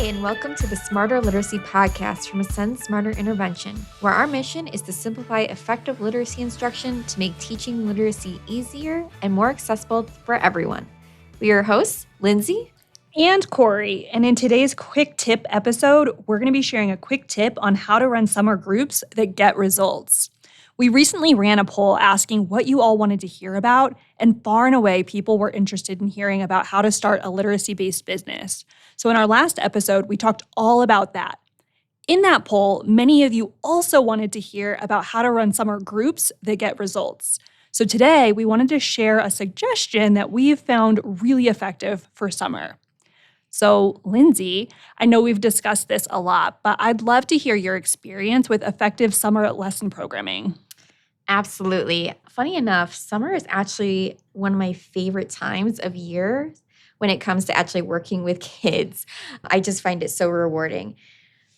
and welcome to the Smarter Literacy Podcast from Ascend Smarter Intervention, where our mission is to simplify effective literacy instruction to make teaching literacy easier and more accessible for everyone. We are your hosts, Lindsay and Corey. And in today's quick tip episode, we're going to be sharing a quick tip on how to run summer groups that get results. We recently ran a poll asking what you all wanted to hear about, and far and away, people were interested in hearing about how to start a literacy-based business. So in our last episode, we talked all about that. In that poll, many of you also wanted to hear about how to run summer groups that get results. So today, we wanted to share a suggestion that we've found really effective for summer. So, Lindsay, I know we've discussed this a lot, but I'd love to hear your experience with effective summer lesson programming. Absolutely. Funny enough, summer is actually one of my favorite times of year when it comes to actually working with kids. I just find it so rewarding.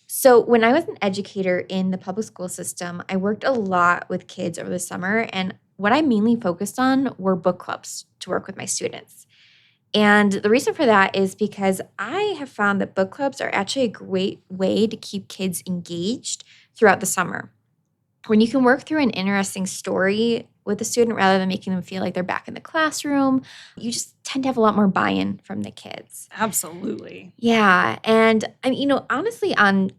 So when I was an educator in the public school system, I worked a lot with kids over the summer, and what I mainly focused on were book clubs to work with my students. And the reason for that is because I have found that book clubs are actually a great way to keep kids engaged throughout the summer. When you can work through an interesting story with a student rather than making them feel like they're back in the classroom, you just tend to have a lot more buy-in from the kids. Absolutely. Yeah. And honestly, on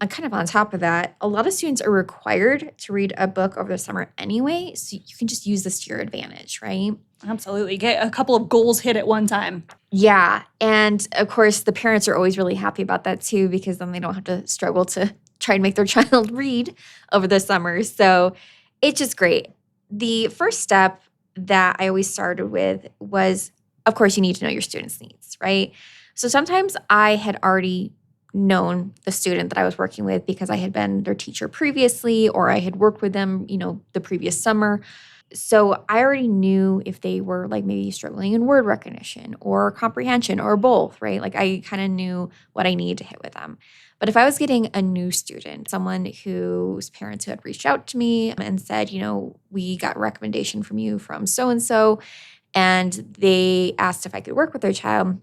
top of that, a lot of students are required to read a book over the summer anyway. So you can just use this to your advantage, right? Absolutely. Get a couple of goals hit at one time. Yeah. And of course, the parents are always really happy about that too, because then they don't have to struggle to try and make their child read over the summer. So it's just great. The first step that I always started with was, of course, you need to know your students' needs, right? So sometimes I had already known the student that I was working with because I had been their teacher previously, or I had worked with them, the previous summer. So I already knew if they were like maybe struggling in word recognition or comprehension or both, right? Like I kind of knew what I needed to hit with them. But if I was getting a new student, someone whose parents who had reached out to me and said, we got a recommendation from you from so-and-so, and they asked if I could work with their child,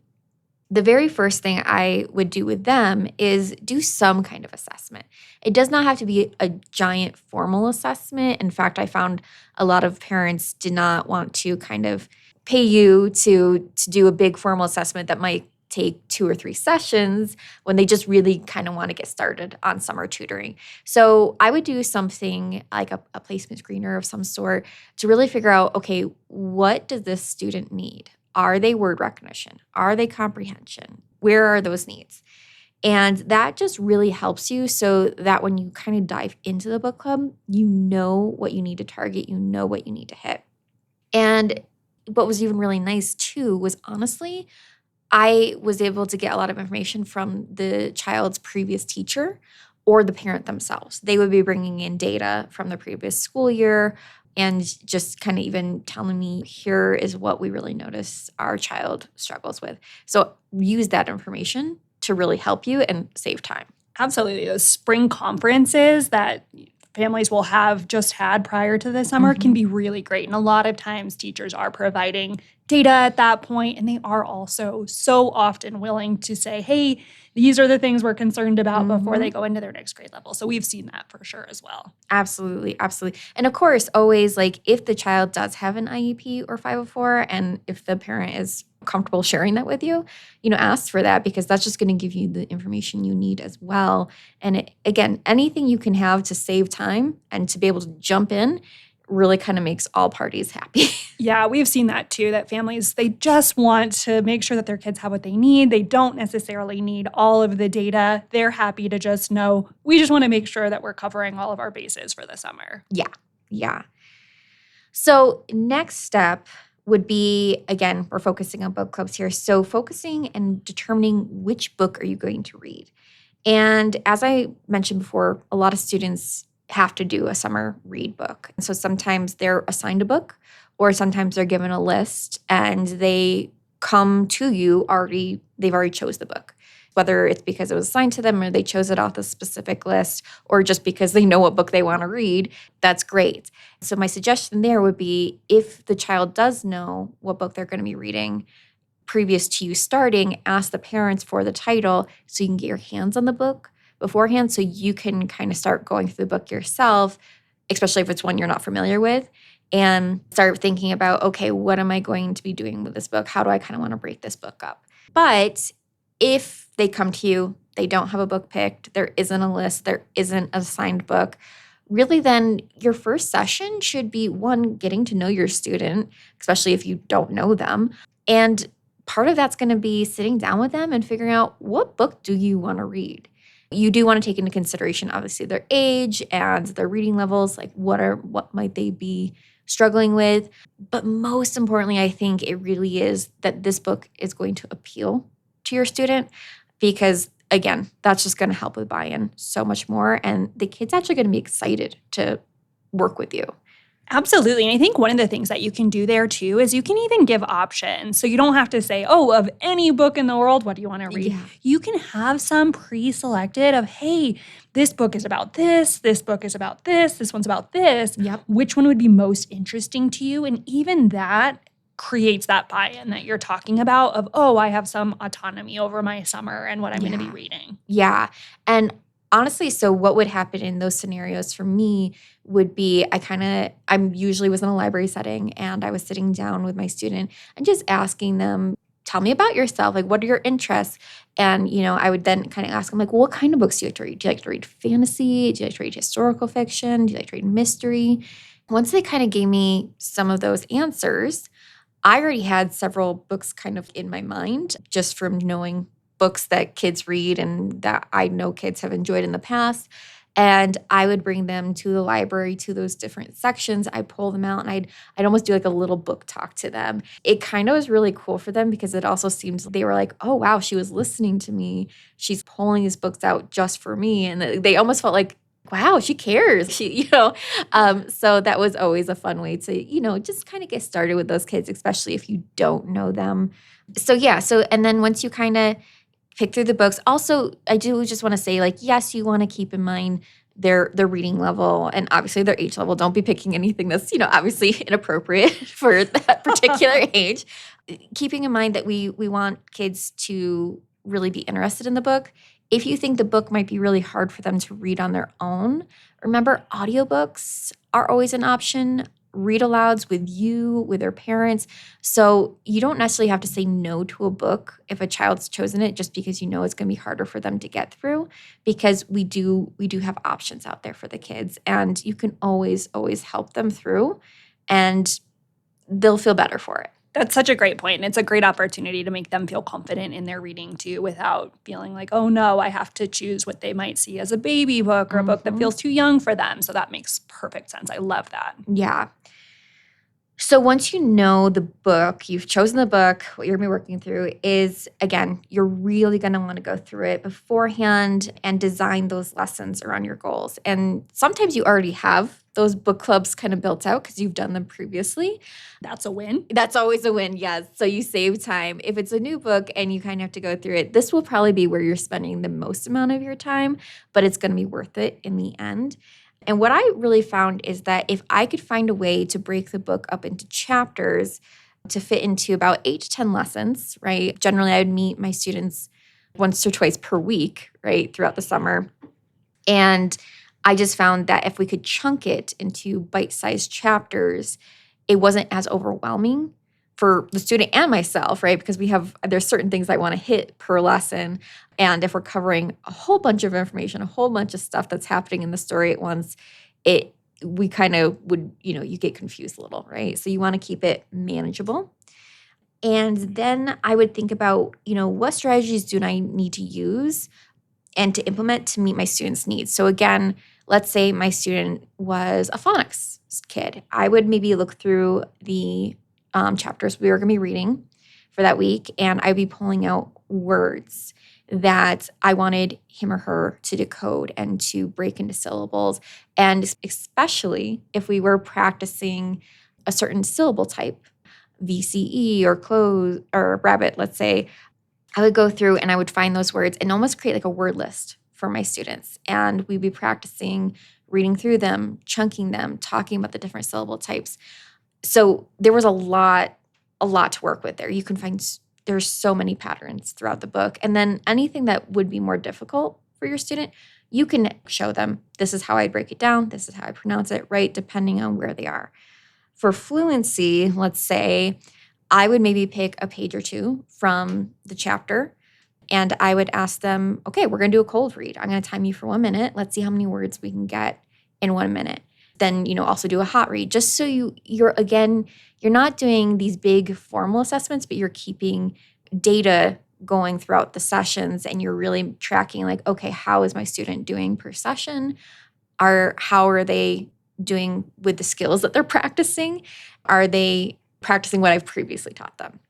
the very first thing I would do with them is do some kind of assessment. It does not have to be a giant formal assessment. In fact, I found a lot of parents did not want to kind of pay you to do a big formal assessment that might take 2 or 3 sessions when they just really kind of want to get started on summer tutoring. So I would do something like a placement screener of some sort to really figure out, okay, what does this student need? Are they word recognition? Are they comprehension? Where are those needs? And that just really helps you so that when you kind of dive into the book club, you know what you need to target, you know what you need to hit. And what was even really nice too was honestly, I was able to get a lot of information from the child's previous teacher or the parent themselves. They would be bringing in data from the previous school year and just kind of even telling me, here is what we really notice our child struggles with. So use that information to really help you and save time. Absolutely. Those spring conferences that families will have just had prior to the summer can be really great. And a lot of times teachers are providing data at that point, and they are also so often willing to say, hey, these are the things we're concerned about before they go into their next grade level. So we've seen that for sure as well. Absolutely, absolutely. And of course, always like if the child does have an IEP or 504, and if the parent is comfortable sharing that with you, ask for that, because that's just going to give you the information you need as well. And again, anything you can have to save time and to be able to jump in really kind of makes all parties happy. Yeah, we've seen that too, that families, they just want to make sure that their kids have what they need. They don't necessarily need all of the data. They're happy to just know, we just want to make sure that we're covering all of our bases for the summer. Yeah. So next step would be, again, we're focusing on book clubs here. So focusing and determining which book are you going to read. And as I mentioned before, a lot of students have to do a summer read book. And so sometimes they're assigned a book, or sometimes they're given a list and they come to you they've already chose the book. Whether it's because it was assigned to them or they chose it off a specific list, or just because they know what book they want to read, that's great. So my suggestion there would be, if the child does know what book they're going to be reading, previous to you starting, ask the parents for the title so you can get your hands on the book beforehand so you can kind of start going through the book yourself, especially if it's one you're not familiar with, and start thinking about, okay, what am I going to be doing with this book? How do I kind of want to break this book up? But if they come to you, they don't have a book picked, there isn't a list, there isn't an assigned book, really then your first session should be one, getting to know your student, especially if you don't know them. And part of that's going to be sitting down with them and figuring out, what book do you want to read? You do want to take into consideration, obviously, their age and their reading levels, like what might they be struggling with. But most importantly, I think it really is that this book is going to appeal to your student because, again, that's just going to help with buy-in so much more. And the kid's actually going to be excited to work with you. Absolutely. And I think one of the things that you can do there too is you can even give options. So you don't have to say, oh, of any book in the world, what do you want to read? Yeah. You can have some pre-selected of, hey, this book is about this book is about this one's about this. Yep. Which one would be most interesting to you? And even that creates that buy-in that you're talking about of, oh, I have some autonomy over my summer and what I'm going to be reading. Yeah. And honestly, so what would happen in those scenarios for me would be I'm usually was in a library setting and I was sitting down with my student and just asking them, tell me about yourself. Like, what are your interests? And, I would then kind of ask them, like, well, what kind of books do you like to read? Do you like to read fantasy? Do you like to read historical fiction? Do you like to read mystery? Once they kind of gave me some of those answers, I already had several books kind of in my mind just from knowing books that kids read and that I know kids have enjoyed in the past. And I would bring them to the library to those different sections. I'd pull them out and I'd almost do like a little book talk to them. It kind of was really cool for them because it also seemed they were like, oh, wow, she was listening to me. She's pulling these books out just for me. And they almost felt like, wow, she cares. So that was always a fun way to, just kind of get started with those kids, especially if you don't know them. And then once you kind of pick through the books. Also, I do just want to say, like, yes, you want to keep in mind their reading level and obviously their age level. Don't be picking anything that's, obviously inappropriate for that particular age. Keeping in mind that we want kids to really be interested in the book. If you think the book might be really hard for them to read on their own, remember audiobooks are always an option. Read alouds with their parents. So you don't necessarily have to say no to a book if a child's chosen it just because you know it's going to be harder for them to get through, because we do have options out there for the kids and you can always help them through and they'll feel better for it. That's such a great point. And it's a great opportunity to make them feel confident in their reading too, without feeling like, oh no, I have to choose what they might see as a baby book or a book that feels too young for them. So that makes perfect sense. I love that. Yeah. So once you know the book, you've chosen the book, what you're going to be working through is, again, you're really going to want to go through it beforehand and design those lessons around your goals. And sometimes you already have those book clubs kind of built out because you've done them previously. That's a win. That's always a win, yes. So you save time. If it's a new book and you kind of have to go through it, this will probably be where you're spending the most amount of your time, but it's going to be worth it in the end. And what I really found is that if I could find a way to break the book up into chapters to fit into about 8 to 10 lessons, right? Generally, I would meet my students once or twice per week, right, throughout the summer. And I just found that if we could chunk it into bite-sized chapters, it wasn't as overwhelming for the student and myself, right? Because there's certain things I want to hit per lesson. And if we're covering a whole bunch of information, a whole bunch of stuff that's happening in the story at once, we kind of would, you get confused a little, right? So you want to keep it manageable. And then I would think about, what strategies do I need to use and to implement to meet my students' needs? So again, let's say my student was a phonics kid. I would maybe look through the chapters we were going to be reading for that week, and I'd be pulling out words that I wanted him or her to decode and to break into syllables. And especially if we were practicing a certain syllable type, VCE or close or rabbit, let's say, I would go through and I would find those words and almost create like a word list for my students. And we'd be practicing reading through them, chunking them, talking about the different syllable types. So there was a lot to work with there. You can find there's so many patterns throughout the book. And then anything that would be more difficult for your student, you can show them, this is how I break it down, this is how I pronounce it, right? Depending on where they are. For fluency, let's say, I would maybe pick a page or two from the chapter and I would ask them, okay, we're going to do a cold read. I'm going to time you for 1 minute. Let's see how many words we can get in 1 minute. Then, also do a hot read, just so you're not doing these big formal assessments, but you're keeping data going throughout the sessions and you're really tracking like, okay, how is my student doing per session? How are they doing with the skills that they're practicing? Are they practicing what I've previously taught them?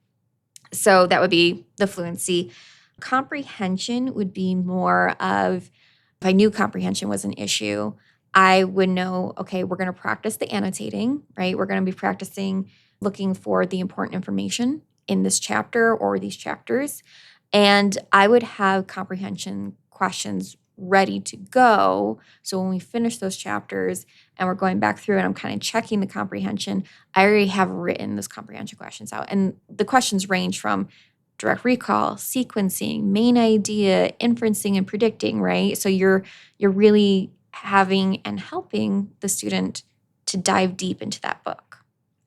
So that would be the fluency. Comprehension would be more of, if I knew comprehension was an issue, I would know, okay, we're going to practice the annotating, right? We're going to be practicing looking for the important information in this chapter or these chapters. And I would have comprehension questions ready to go. So when we finish those chapters and we're going back through and I'm kind of checking the comprehension, I already have written those comprehension questions out. And the questions range from direct recall, sequencing, main idea, inferencing, and predicting, right? So you're really having and helping the student to dive deep into that book.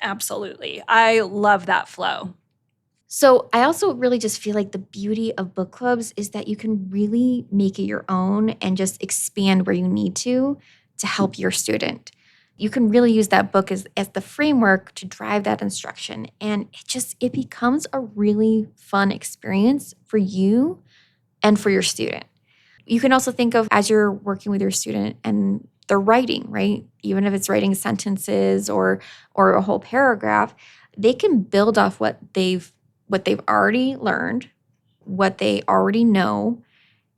Absolutely. I love that flow. So I also really just feel like the beauty of book clubs is that you can really make it your own and just expand where you need to help your student. You can really use that book as the framework to drive that instruction. And it becomes a really fun experience for you and for your student. You can also think of, as you're working with your student and they're writing, right? Even if it's writing sentences or a whole paragraph, they can build off what they've already learned, what they already know,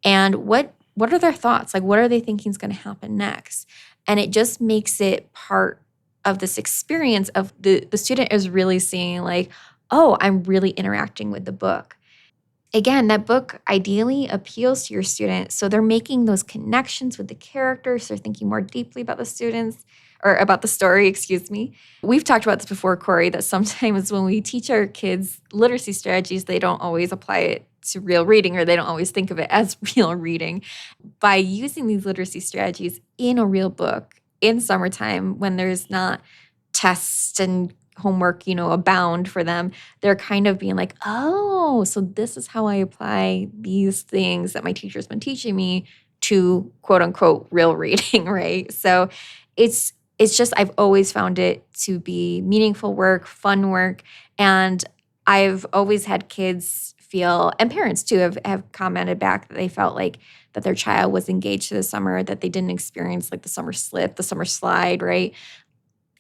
and what are their thoughts? Like, what are they thinking is going to happen next? And it just makes it part of this experience of the student is really seeing like, oh, I'm really interacting with the book. Again, that book ideally appeals to your student. So they're making those connections with the characters. They're thinking more deeply about the students or about the story, excuse me. We've talked about this before, Corey, that sometimes when we teach our kids literacy strategies, they don't always apply it to real reading or they don't always think of it as real reading. By using these literacy strategies in a real book in summertime when there's not tests and homework, abound for them, they're kind of being like, oh, so this is how I apply these things that my teacher's been teaching me to quote unquote real reading, right? So it's just, I've always found it to be meaningful work, fun work. And I've always had kids feel, and parents too, have commented back that they felt like that their child was engaged to the summer, that they didn't experience like the summer slip, the summer slide, right?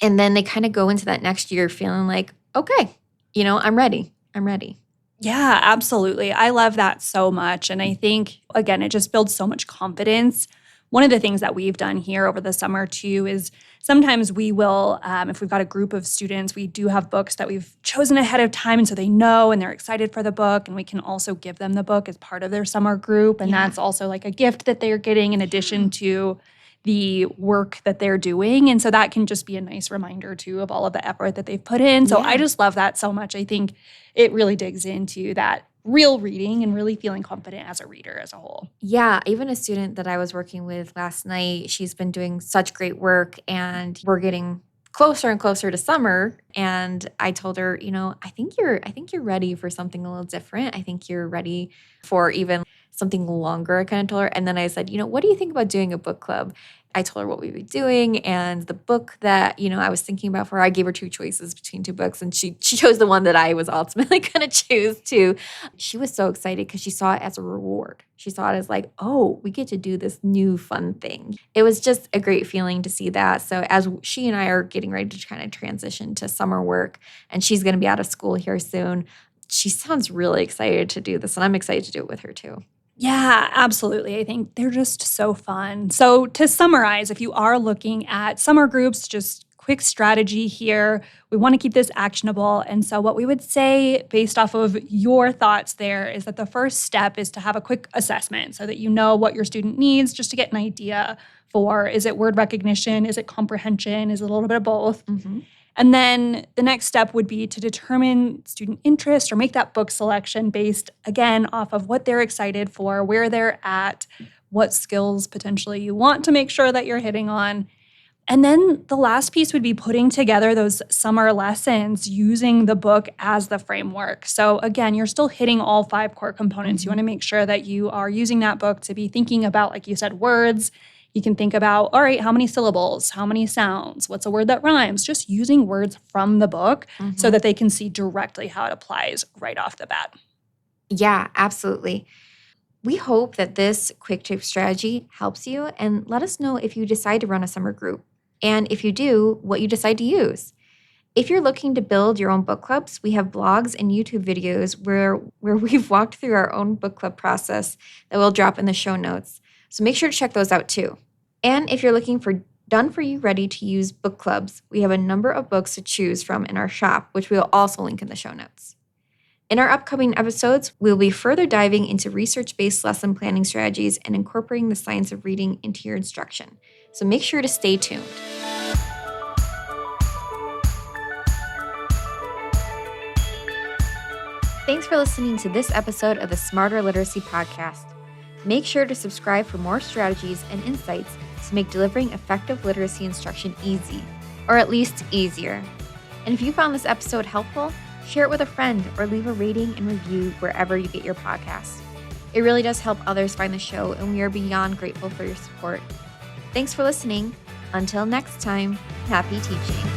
And then they kind of go into that next year feeling like, okay, I'm ready. I'm ready. Yeah, absolutely. I love that so much. And I think, again, it just builds so much confidence. One of the things that we've done here over the summer too is sometimes we will, if we've got a group of students, we do have books that we've chosen ahead of time. And so they know and they're excited for the book. And we can also give them the book as part of their summer group. And that's also like a gift that they're getting in addition to the work that they're doing. And so that can just be a nice reminder too of all of the effort that they've put in. So I just love that so much. I think it really digs into that real reading and really feeling confident as a reader as a whole. Yeah, even a student that I was working with last night, she's been doing such great work and we're getting closer and closer to summer. And I told her, I think you're ready for something a little different. I think you're ready for even something longer, I kind of told her. And then I said, what do you think about doing a book club? I told her what we'd be doing and the book that, I was thinking about for her. I gave her two choices between two books and she chose the one that I was ultimately going to choose too. She was so excited because she saw it as a reward. She saw it as like, oh, we get to do this new fun thing. It was just a great feeling to see that. So as she and I are getting ready to kind of transition to summer work and she's going to be out of school here soon, she sounds really excited to do this and I'm excited to do it with her too. Yeah, absolutely. I think they're just so fun. So to summarize, if you are looking at summer groups, just quick strategy here. We want to keep this actionable. And so what we would say based off of your thoughts there is that the first step is to have a quick assessment so that you know what your student needs just to get an idea for, is it word recognition? Is it comprehension? Is it a little bit of both? Mm-hmm. And then the next step would be to determine student interest or make that book selection based, again, off of what they're excited for, where they're at, what skills potentially you want to make sure that you're hitting on. And then the last piece would be putting together those summer lessons using the book as the framework. So again, you're still hitting all 5 core components. You want to make sure that you are using that book to be thinking about, like you said, words. You can think about, all right, how many syllables, how many sounds, what's a word that rhymes? Just using words from the book so that they can see directly how it applies right off the bat. Yeah, absolutely. We hope that this quick tip strategy helps you, and let us know if you decide to run a summer group. And if you do, what you decide to use. If you're looking to build your own book clubs, we have blogs and YouTube videos where we've walked through our own book club process that we'll drop in the show notes. So make sure to check those out too. And if you're looking for done-for-you, ready-to-use book clubs, we have a number of books to choose from in our shop, which we'll also link in the show notes. In our upcoming episodes, we'll be further diving into research-based lesson planning strategies and incorporating the science of reading into your instruction. So make sure to stay tuned. Thanks for listening to this episode of the Smarter Literacy Podcast. Make sure to subscribe for more strategies and insights to make delivering effective literacy instruction easy, or at least easier. And if you found this episode helpful, share it with a friend or leave a rating and review wherever you get your podcasts. It really does help others find the show, and we are beyond grateful for your support. Thanks for listening. Until next time, happy teaching.